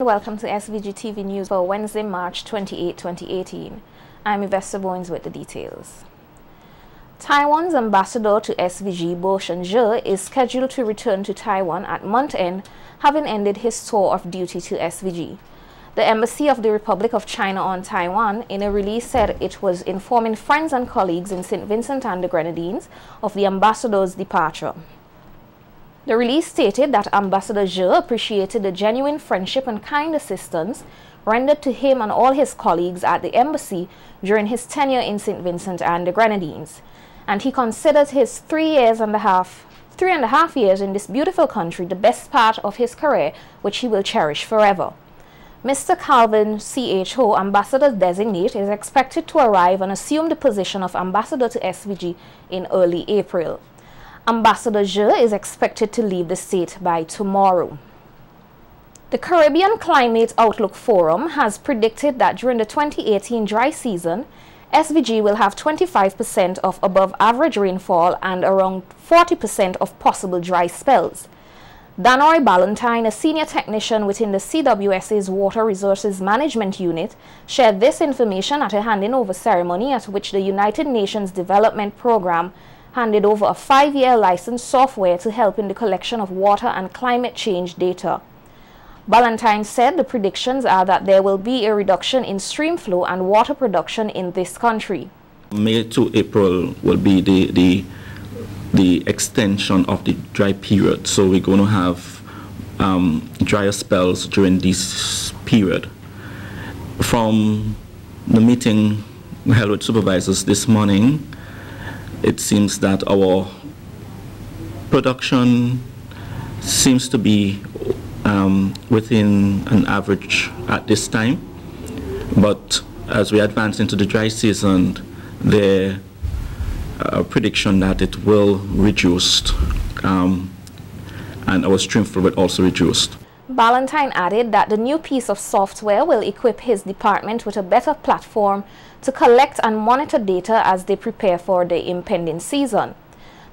Welcome to SVG-TV News for Wednesday, March 28, 2018. I'm Yvette Boynes with the details. Taiwan's ambassador to SVG, Bo Shen-je, is scheduled to return to Taiwan at month-end, having ended his tour of duty to SVG. The Embassy of the Republic of China on Taiwan, in a release, said it was informing friends and colleagues in St. Vincent and the Grenadines of the ambassador's departure. The release stated that Ambassador Zhe appreciated the genuine friendship and kind assistance rendered to him and all his colleagues at the embassy during his tenure in St. Vincent and the Grenadines, and he considers his 3.5 years in this beautiful country the best part of his career, which he will cherish forever. Mr. Calvin C.H. Ho, ambassador-designate, is expected to arrive and assume the position of ambassador to SVG in early April. Ambassador Zhe is expected to leave the state by tomorrow. The Caribbean Climate Outlook Forum has predicted that during the 2018 dry season, SVG will have 25% of above-average rainfall and around 40% of possible dry spells. Danoy Ballantyne, a senior technician within the CWSA's Water Resources Management Unit, shared this information at a handing-over ceremony at which the United Nations Development Program handed over a 5-year licensed software to help in the collection of water and climate change data. Ballantyne said the predictions are that there will be a reduction in stream flow and water production in this country. May to April will be the extension of the dry period, so we're going to have drier spells during this period. From the meeting held with supervisors this morning, it seems that our production seems to be within an average at this time, but as we advance into the dry season, there are prediction that it will reduce and our stream flow will also reduce. Ballantyne added that the new piece of software will equip his department with a better platform to collect and monitor data as they prepare for the impending season.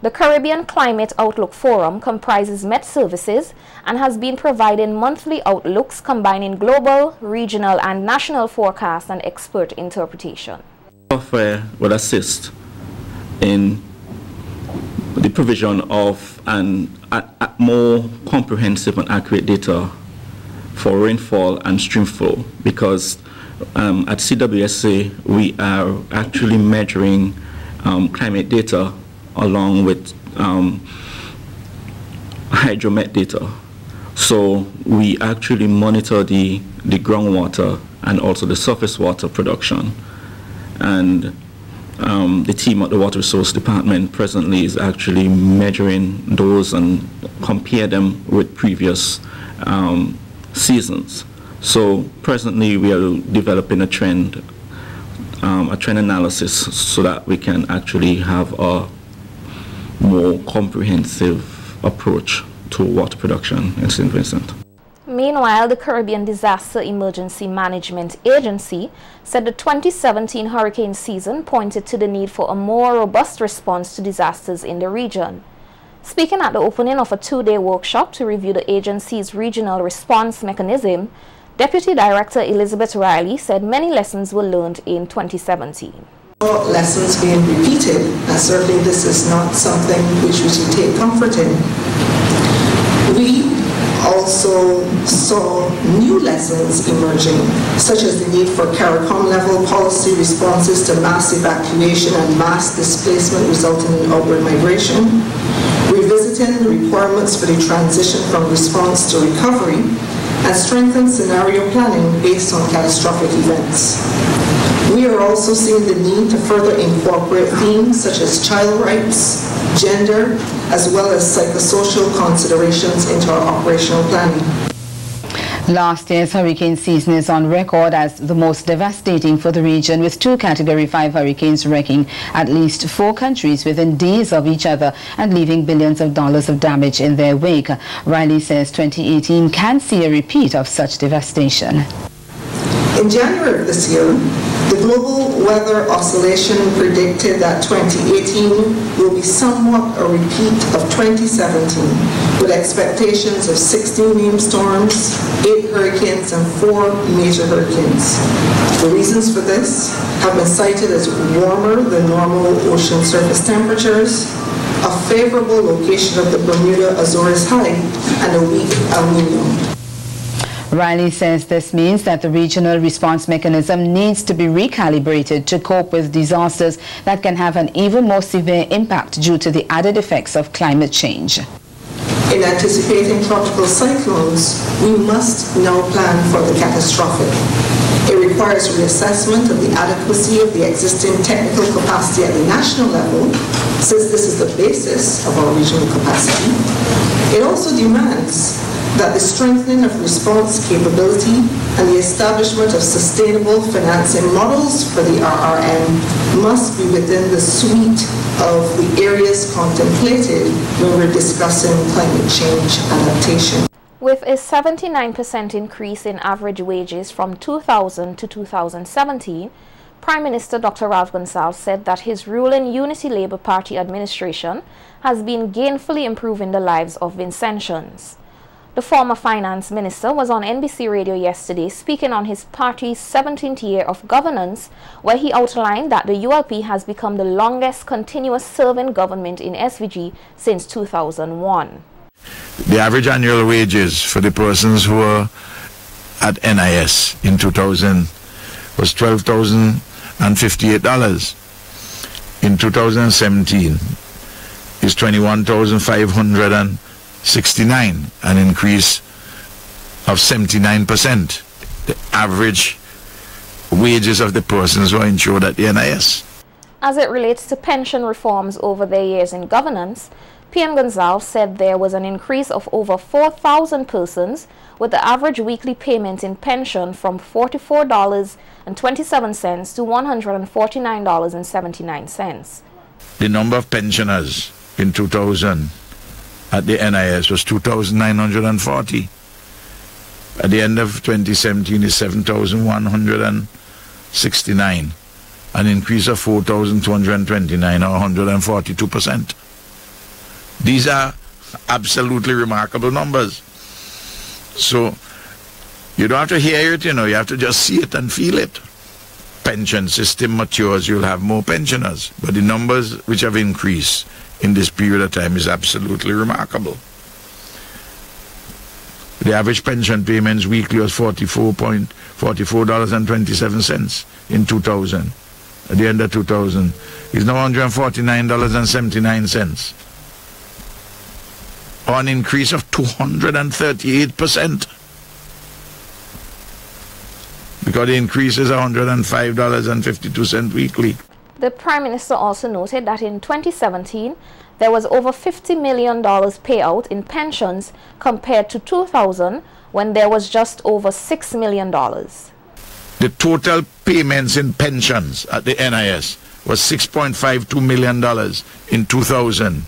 The Caribbean Climate Outlook Forum comprises Met Services and has been providing monthly outlooks combining global, regional, and national forecasts and expert interpretation. Software will assist in the provision of more comprehensive and accurate data for rainfall and stream flow, because at CWSA we are actually measuring climate data along with hydromet data. So we actually monitor the groundwater and also the surface water production. And the team at the Water Resource Department presently is actually measuring those and compare them with previous seasons. So presently we are developing a trend analysis so that we can actually have a more comprehensive approach to water production in St. Vincent. Meanwhile, the Caribbean Disaster Emergency Management Agency said the 2017 hurricane season pointed to the need for a more robust response to disasters in the region. Speaking at the opening of a 2-day workshop to review the agency's regional response mechanism, Deputy Director Elizabeth Riley said many lessons were learned in 2017. Lessons being repeated, and certainly this is not something which we should take comfort in. We also saw new lessons emerging, such as the need for CARICOM level policy responses to mass evacuation and mass displacement resulting in outward migration, revisiting the requirements for the transition from response to recovery, and strengthen scenario planning based on catastrophic events. We are also seeing the need to further incorporate themes such as child rights, gender, as well as psychosocial considerations into our operational planning. Last year's hurricane season is on record as the most devastating for the region, with 2 Category 5 hurricanes wrecking at least 4 countries within days of each other and leaving billions of dollars of damage in their wake. Riley says 2018 can see a repeat of such devastation. In January of this year, The global weather oscillation predicted that 2018 will be somewhat a repeat of 2017, with expectations of 16 named storms, 8 hurricanes, and 4 major hurricanes. The reasons for this have been cited as warmer than normal ocean surface temperatures, a favorable location of the Bermuda-Azores High, and a weak El Nino. Riley says this means that the regional response mechanism needs to be recalibrated to cope with disasters that can have an even more severe impact due to the added effects of climate change. In anticipating tropical cyclones, we must now plan for the catastrophic. It requires reassessment of the adequacy of the existing technical capacity at the national level, since this is the basis of our regional capacity. It also demands that the strengthening of response capability and the establishment of sustainable financing models for the RRM must be within the suite of the areas contemplated when we're discussing climate change adaptation. With a 79% increase in average wages from 2000 to 2017, Prime Minister Dr. Ralph Gonsalves said that his ruling Unity Labour Party administration has been gainfully improving the lives of Vincentians. The former finance minister was on NBC Radio yesterday speaking on his party's 17th year of governance, where he outlined that the ULP has become the longest continuous serving government in SVG since 2001. The average annual wages for the persons who were at NIS in 2000 was $12,058. In 2017 is $21,569, an increase of 79%. The average wages of the persons who are insured at the NIS. As it relates to pension reforms over their years in governance, PM Gonsalves said there was an increase of over 4,000 persons, with the average weekly payment in pension from $44.27 to $149.79. The number of pensioners in 2000 at the NIS was 2,940. At the end of 2017 is 7,169, an increase of 4,229 or 142%. These are absolutely remarkable numbers. So you don't have to hear it, you have to just see it and feel it. Pension system matures, you'll have more pensioners, but the numbers which have increased in this period of time is absolutely remarkable. The average pension payments weekly was $44.27 in 2000. At the end of 2000, it's now $149.79, or an increase of 238%. Because the increase is $105.52 weekly. The Prime Minister also noted that in 2017, there was over $50 million payout in pensions compared to 2000, when there was just over $6 million. The total payments in pensions at the NIS was $6.52 million in 2000.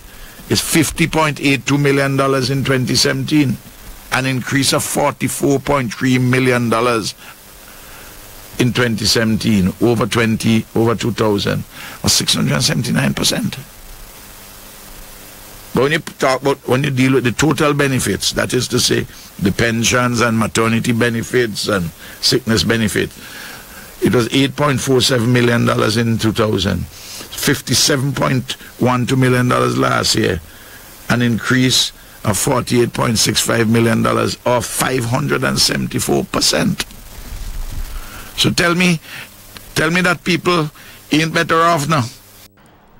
It's $50.82 million in 2017, an increase of $44.3 million in 2017 over 2000, or 679%. But when you deal with the total benefits, that is to say the pensions and maternity benefits and sickness benefits, it was $8.47 million in 2000, $57.12 million last year, an increase of $48.65 million, or 574%. So tell me that people ain't better off now.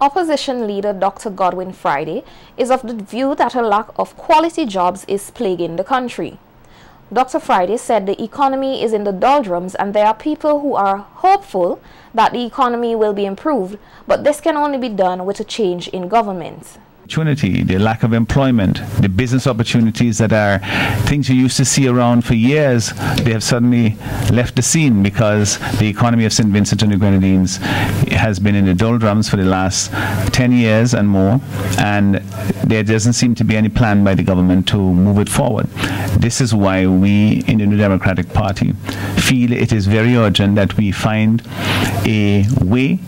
Opposition leader Dr. Godwin Friday is of the view that a lack of quality jobs is plaguing the country. Dr. Friday said the economy is in the doldrums and there are people who are hopeful that the economy will be improved, but this can only be done with a change in government. Opportunity, the lack of employment, the business opportunities that are things you used to see around for years, they have suddenly left the scene because the economy of St. Vincent and the Grenadines has been in the doldrums for the last 10 years and more, and there doesn't seem to be any plan by the government to move it forward. This is why we in the New Democratic Party feel it is very urgent that we find a way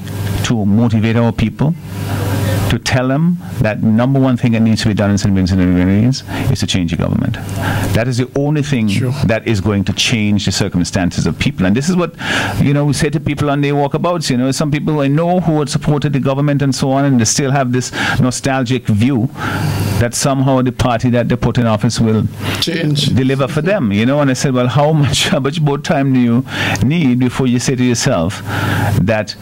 to motivate our people, to tell them that number one thing that needs to be done in St. Vincent and the Grenadines is to change the government. That is the only thing that is going to change the circumstances of people. And this is what, you know, we say to people on their walkabouts. You know, some people I know who had supported the government and so on, and they still have this nostalgic view that somehow the party that they put in office will deliver for them. You know, and I said, well, how much more time do you need before you say to yourself that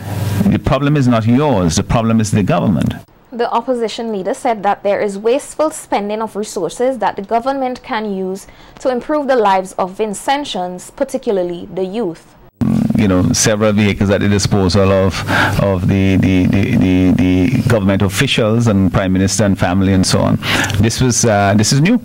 the problem is not yours, the problem is the government? The opposition leader said that there is wasteful spending of resources that the government can use to improve the lives of Vincentians, particularly the youth. You know, several vehicles at the disposal of the government officials and Prime Minister and family and so on. This is new.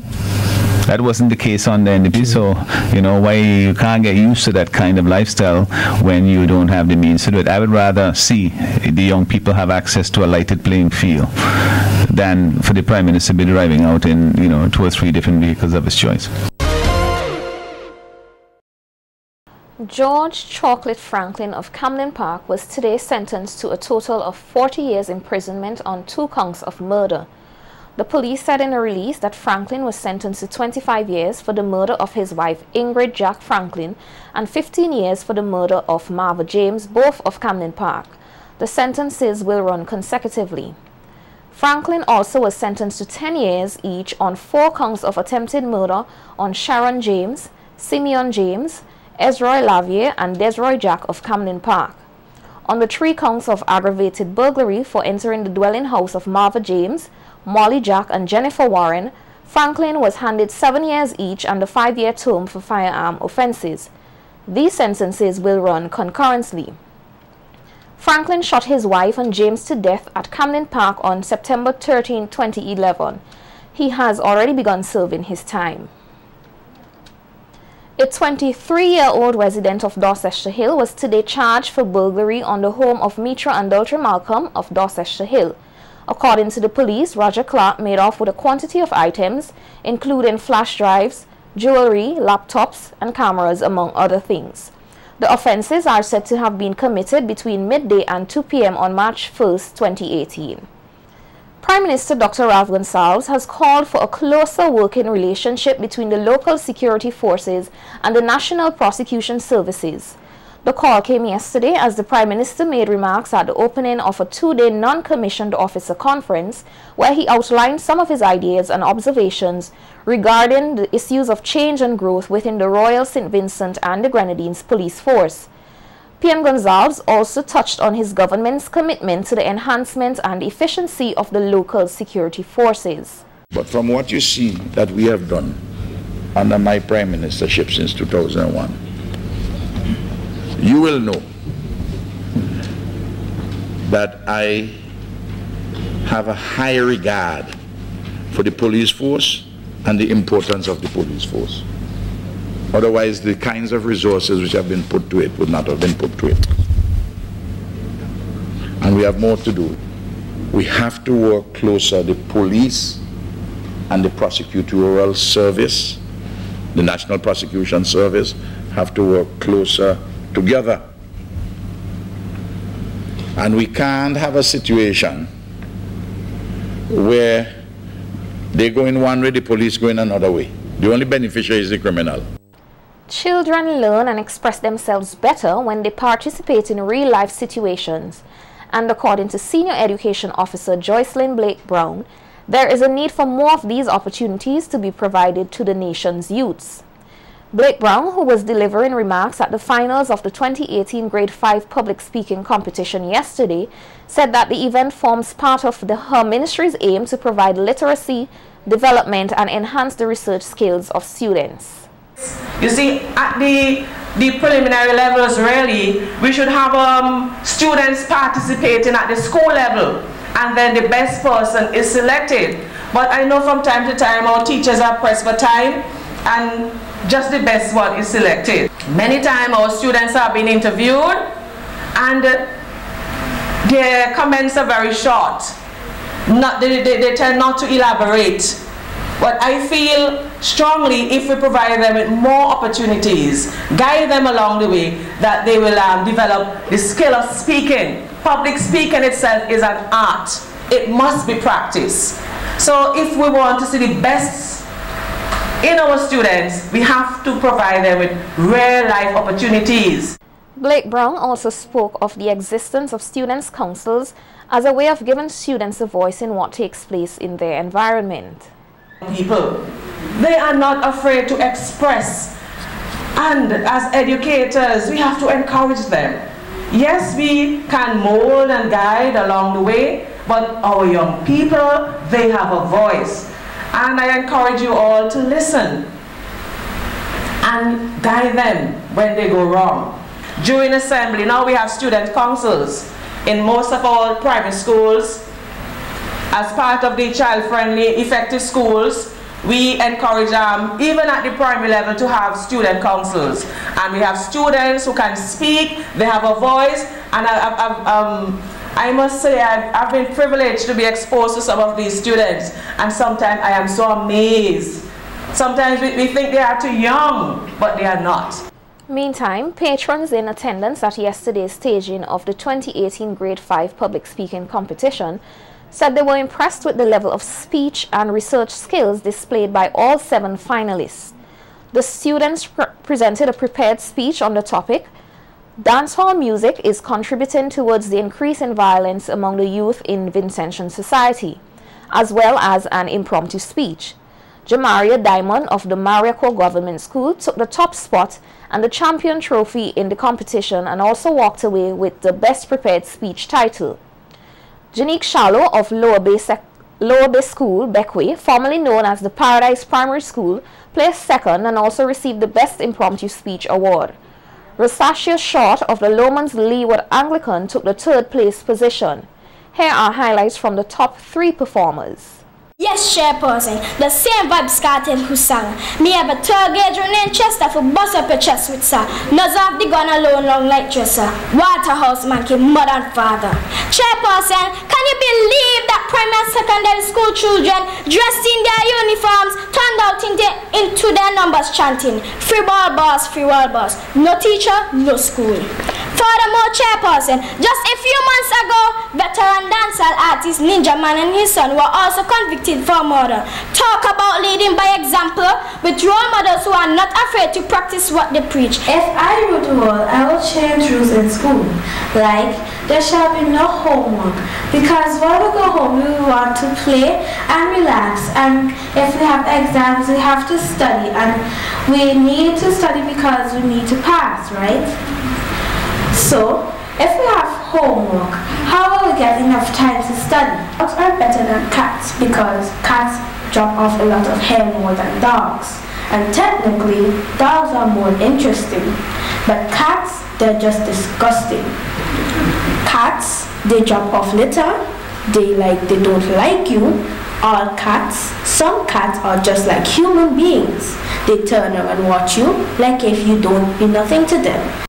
That wasn't the case on the NDP, so you know why you can't get used to that kind of lifestyle when you don't have the means to do it. I would rather see the young people have access to a lighted playing field than for the Prime Minister to be driving out in 2 or 3 different vehicles of his choice. George Chocolate Franklin of Camden Park was today sentenced to a total of 40 years imprisonment on 2 counts of murder. The police said in a release that Franklin was sentenced to 25 years for the murder of his wife Ingrid Jack Franklin and 15 years for the murder of Marva James, both of Camden Park. The sentences will run consecutively. Franklin also was sentenced to 10 years each on 4 counts of attempted murder on Sharon James, Simeon James, Ezroy Lavier and Desroy Jack of Camden Park. On the 3 counts of aggravated burglary for entering the dwelling house of Marva James, Molly Jack and Jennifer Warren, Franklin was handed 7 years each and a 5-year term for firearm offenses. These sentences will run concurrently. Franklin shot his wife and James to death at Camden Park on September 13, 2011. He has already begun serving his time. A 23-year-old resident of Dorchester Hill was today charged for burglary on the home of Mitra and Dultre Malcolm of Dorchester Hill. According to the police, Roger Clark made off with a quantity of items, including flash drives, jewelry, laptops, and cameras, among other things. The offenses are said to have been committed between midday and 2 p.m. on March 1, 2018. Prime Minister Dr. Ralph Gonsalves has called for a closer working relationship between the local security forces and the National Prosecution Services. The call came yesterday as the Prime Minister made remarks at the opening of a 2-day non-commissioned officer conference where he outlined some of his ideas and observations regarding the issues of change and growth within the Royal St. Vincent and the Grenadines Police Force. PM Gonsalves also touched on his government's commitment to the enhancement and efficiency of the local security forces. But from what you see that we have done under my Prime Ministership since 2001, you will know that I have a high regard for the police force and the importance of the police force. Otherwise, the kinds of resources which have been put to it would not have been put to it. And we have more to do. We have to work closer. The police and the prosecutorial service, the National Prosecution Service, have to work closer together. And we can't have a situation where they go in one way, the police go in another way. The only beneficiary is the criminal. Children learn and express themselves better when they participate in real-life situations. And according to Senior Education Officer Joycelyn Blake Brown, there is a need for more of these opportunities to be provided to the nation's youths. Blake Brown, who was delivering remarks at the finals of the 2018 Grade 5 public speaking competition yesterday, said that the event forms part of her ministry's aim to provide literacy, development, and enhance the research skills of students. You see, at the preliminary levels, really, we should have students participating at the school level and then the best person is selected. But I know from time to time our teachers are pressed for time and just the best one is selected. Many times our students are being interviewed and their comments are very short. They tend not to elaborate. But I feel strongly if we provide them with more opportunities, guide them along the way, that they will develop the skill of speaking. Public speaking itself is an art. It must be practiced. So if we want to see the best in our students, we have to provide them with real life opportunities. Blake Brown also spoke of the existence of students' councils as a way of giving students a voice in what takes place in their environment. People, they are not afraid to express, and as educators we have to encourage them. Yes, we can mold and guide along the way, but our young people, they have a voice, and I encourage you all to listen and guide them when they go wrong. During assembly, now we have student councils in most of our private schools. As part of the child-friendly, effective schools, we encourage even at the primary level to have student councils. And we have students who can speak, they have a voice, and I must say I've been privileged to be exposed to some of these students, and sometimes I am so amazed. Sometimes we think they are too young, but they are not. Meantime, patrons in attendance at yesterday's staging of the 2018 Grade 5 Public Speaking Competition said they were impressed with the level of speech and research skills displayed by all 7 finalists. The students presented a prepared speech on the topic, "Dancehall music is contributing towards the increase in violence among the youth in Vincentian society," as well as an impromptu speech. Jamaria Diamond of the Mariaco Government School took the top spot and the champion trophy in the competition and also walked away with the best prepared speech title. Janique Shallow of Lower Bay School, Beckway, formerly known as the Paradise Primary School, placed second and also received the Best Impromptu Speech Award. Rosacia Short of the Lomans Leeward Anglican took the 3rd place position. Here are highlights from the top 3 performers. Yes, Chairperson, the same vibe starting who sang. Me have a 12 gauge in Chester for bust up your chest with sir. Nose off the gun alone long like dresser. Waterhouse monkey, mother and father. Chairperson, can you believe that primary and secondary school children dressed in their uniforms turned out into their numbers chanting, "Free ball boss, free ball boss." No teacher, no school. Furthermore, Chairperson, just a few months ago, veteran dancehall artist Ninja Man and his son were also convicted for murder. Talk about leading by example with role models who are not afraid to practice what they preach. If I rule the world, I will change rules in school. Like, there shall be no homework, because when we go home, we want to play and relax. And if we have exams, we have to study. And we need to study because we need to pass, right? So, if we have homework, how will we get enough time to study? Dogs are better than cats because cats drop off a lot of hair more than dogs. And technically, dogs are more interesting. But cats, they're just disgusting. Cats, they drop off litter. They don't like you. All cats, some cats are just like human beings. They turn around and watch you like if you don't be nothing to them.